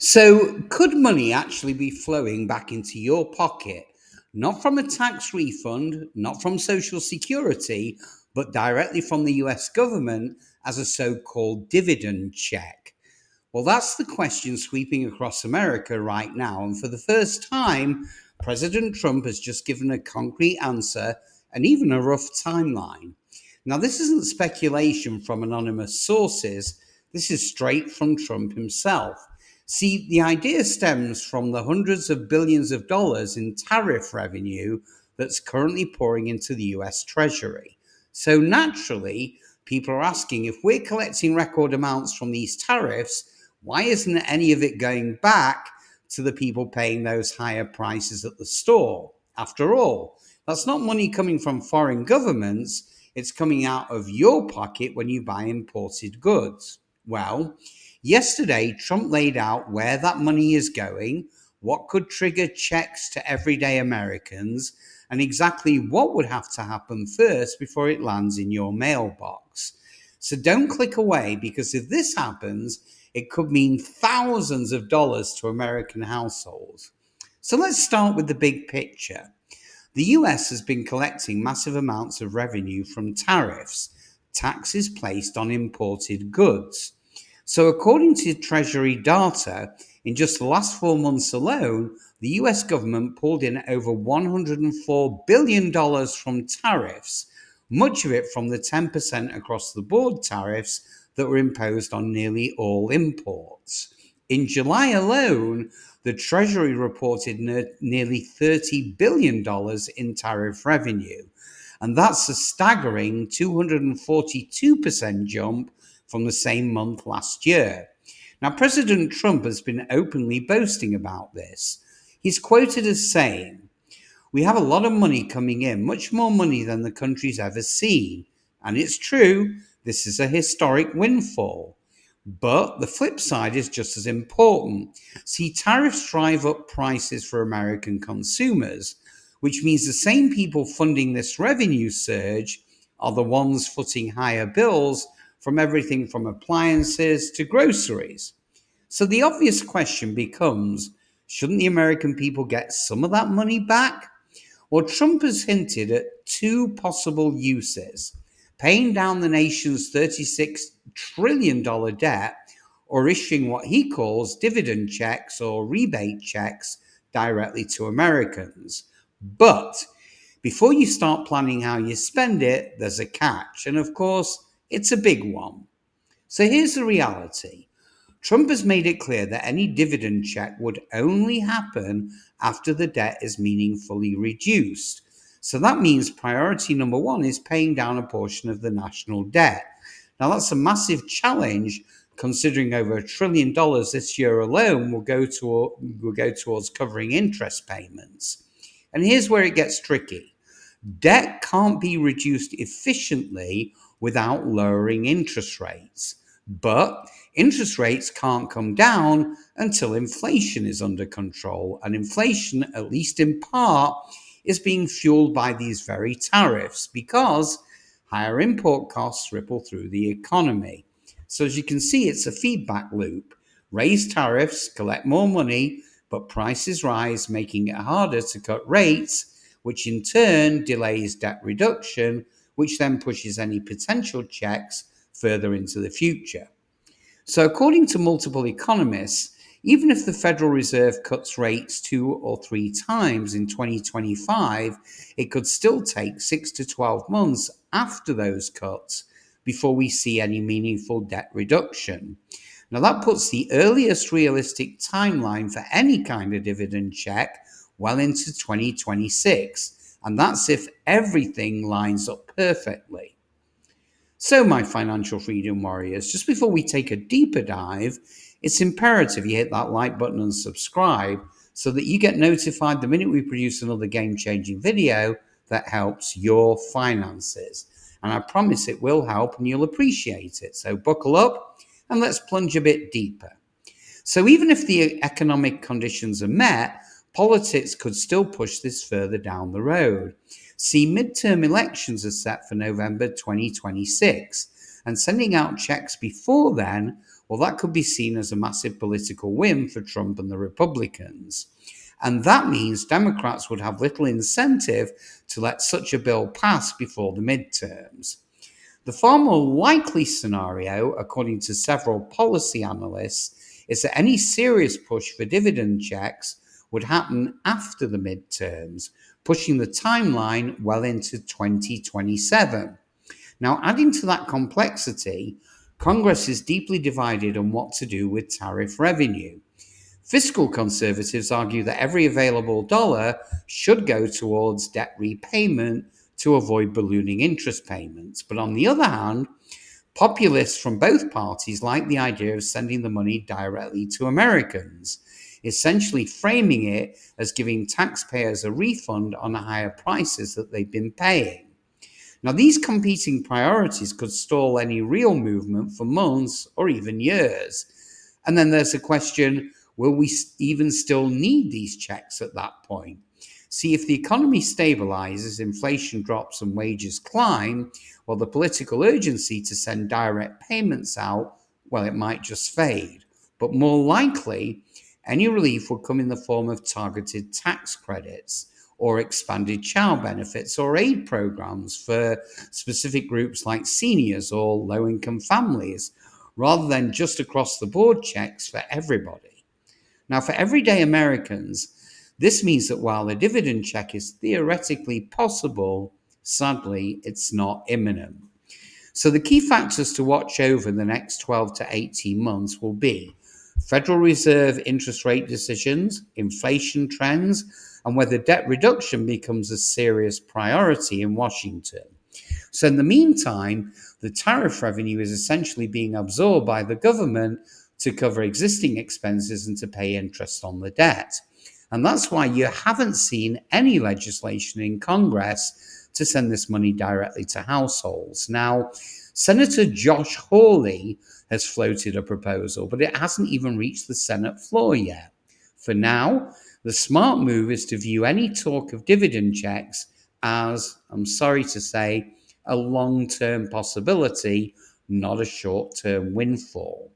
So, could money actually be flowing back into your pocket? Not from a tax refund, not from Social Security, but directly from the US government as a so called dividend check? Well, that's the question sweeping across America right now. And for the first time, President Trump has just given a concrete answer and even a rough timeline. Now, this isn't speculation from anonymous sources, this is straight from Trump himself. See, the idea stems from the hundreds of billions of dollars in tariff revenue that's currently pouring into the US Treasury. So naturally, people are asking, if we're collecting record amounts from these tariffs, why isn't any of it going back to the people paying those higher prices at the store? After all, that's not money coming from foreign governments, it's coming out of your pocket when you buy imported goods. Well, yesterday, Trump laid out where that money is going, what could trigger checks to everyday Americans, and exactly what would have to happen first before it lands in your mailbox. So don't click away, because if this happens, it could mean thousands of dollars to American households. So let's start with the big picture. The US has been collecting massive amounts of revenue from tariffs, taxes placed on imported goods. So, according to Treasury data, in just the last 4 months alone, the US government pulled in over $104 billion from tariffs, much of it from the 10% across the board tariffs that were imposed on nearly all imports. In July alone, the Treasury reported nearly $30 billion in tariff revenue, and that's a staggering 242% jump from the same month last year. Now, President Trump has been openly boasting about this. He's quoted as saying, "We have a lot of money coming in, much more money than the country's ever seen. And it's true, this is a historic windfall. But the flip side is just as important. See, tariffs drive up prices for American consumers, which means the same people funding this revenue surge are the ones footing higher bills from everything from appliances to groceries. So the obvious question becomes, shouldn't the American people get some of that money back? Well, Trump has hinted at two possible uses: paying down the nation's $36 trillion debt, or issuing what he calls dividend checks or rebate checks directly to Americans. But before you start planning how you spend it, there's a catch. And of course, it's a big one. So here's the reality. Trump has made it clear that any dividend check would only happen after the debt is meaningfully reduced. So that means priority number one is paying down a portion of the national debt. Now, that's a massive challenge, considering over $1 trillion this year alone will go towards covering interest payments. And here's where it gets tricky. Debt can't be reduced efficiently without lowering interest rates. But interest rates can't come down until inflation is under control. And inflation, at least in part, is being fueled by these very tariffs, because higher import costs ripple through the economy. So as you can see, it's a feedback loop. Raise tariffs, collect more money, but prices rise, making it harder to cut rates, which in turn delays debt reduction, which then pushes any potential checks further into the future. So, according to multiple economists, even if the Federal Reserve cuts rates 2 or 3 times in 2025, it could still take 6 to 12 months after those cuts before we see any meaningful debt reduction. Now, that puts the earliest realistic timeline for any kind of dividend check well into 2026, and that's if everything lines up perfectly. So, my financial freedom warriors, just before we take a deeper dive, it's imperative you hit that like button and subscribe so that you get notified the minute we produce another game changing video that helps your finances. And I promise it will help and you'll appreciate it. So, buckle up and let's plunge a bit deeper. So, even if the economic conditions are met, politics could still push this further down the road. See, midterm elections are set for November 2026, and sending out checks before then, well, that could be seen as a massive political win for Trump and the Republicans. And that means Democrats would have little incentive to let such a bill pass before the midterms. The far more likely scenario, according to several policy analysts, is that any serious push for dividend checks would happen after the midterms, pushing the timeline well into 2027. Now, adding to that complexity, Congress is deeply divided on what to do with tariff revenue. Fiscal conservatives argue that every available dollar should go towards debt repayment to avoid ballooning interest payments. But on the other hand, populists from both parties like the idea of sending the money directly to Americans, essentially framing it as giving taxpayers a refund on the higher prices that they've been paying. Now, these competing priorities could stall any real movement for months or even years. And then there's the question, will we even still need these checks at that point? See, if the economy stabilizes, inflation drops, and wages climb, well, the political urgency to send direct payments out, well, it might just fade. But more likely, any relief would come in the form of targeted tax credits or expanded child benefits or aid programs for specific groups like seniors or low-income families, rather than just across-the-board checks for everybody. Now, for everyday Americans, this means that while a dividend check is theoretically possible, sadly, it's not imminent. So the key factors to watch over the next 12 to 18 months will be Federal Reserve interest rate decisions, inflation trends, and whether debt reduction becomes a serious priority in Washington. So in the meantime, the tariff revenue is essentially being absorbed by the government to cover existing expenses and to pay interest on the debt. And that's why you haven't seen any legislation in Congress to send this money directly to households. Now, Senator Josh Hawley has floated a proposal, but it hasn't even reached the Senate floor yet. For now, the smart move is to view any talk of dividend checks as, I'm sorry to say, a long-term possibility, not a short-term windfall.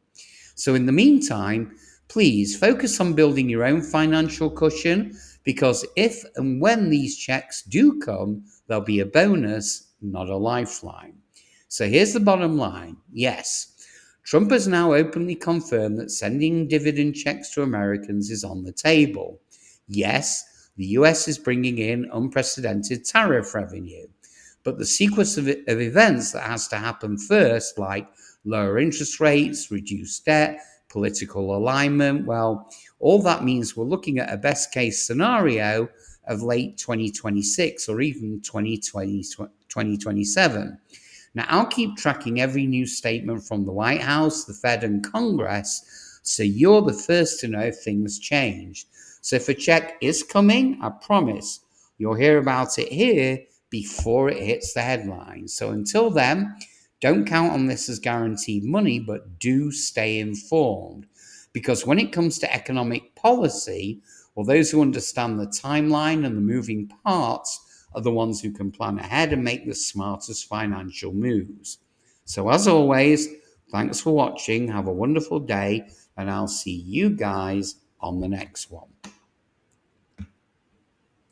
So in the meantime, please focus on building your own financial cushion, because if and when these checks do come, they'll be a bonus, not a lifeline. So here's the bottom line. Yes, Trump has now openly confirmed that sending dividend checks to Americans is on the table. Yes, the US is bringing in unprecedented tariff revenue, but the sequence of events that has to happen first, like lower interest rates, reduced debt, political alignment, well, all that means we're looking at a best case scenario of late 2026 or even 2027. Now, I'll keep tracking every new statement from the White House, the Fed, and Congress, so you're the first to know if things change. So if a check is coming, I promise you'll hear about it here before it hits the headlines. So until then, don't count on this as guaranteed money, but do stay informed. Because when it comes to economic policy, well, those who understand the timeline and the moving parts are the ones who can plan ahead and make the smartest financial moves. So as always, thanks for watching. Have a wonderful day, and I'll see you guys on the next one.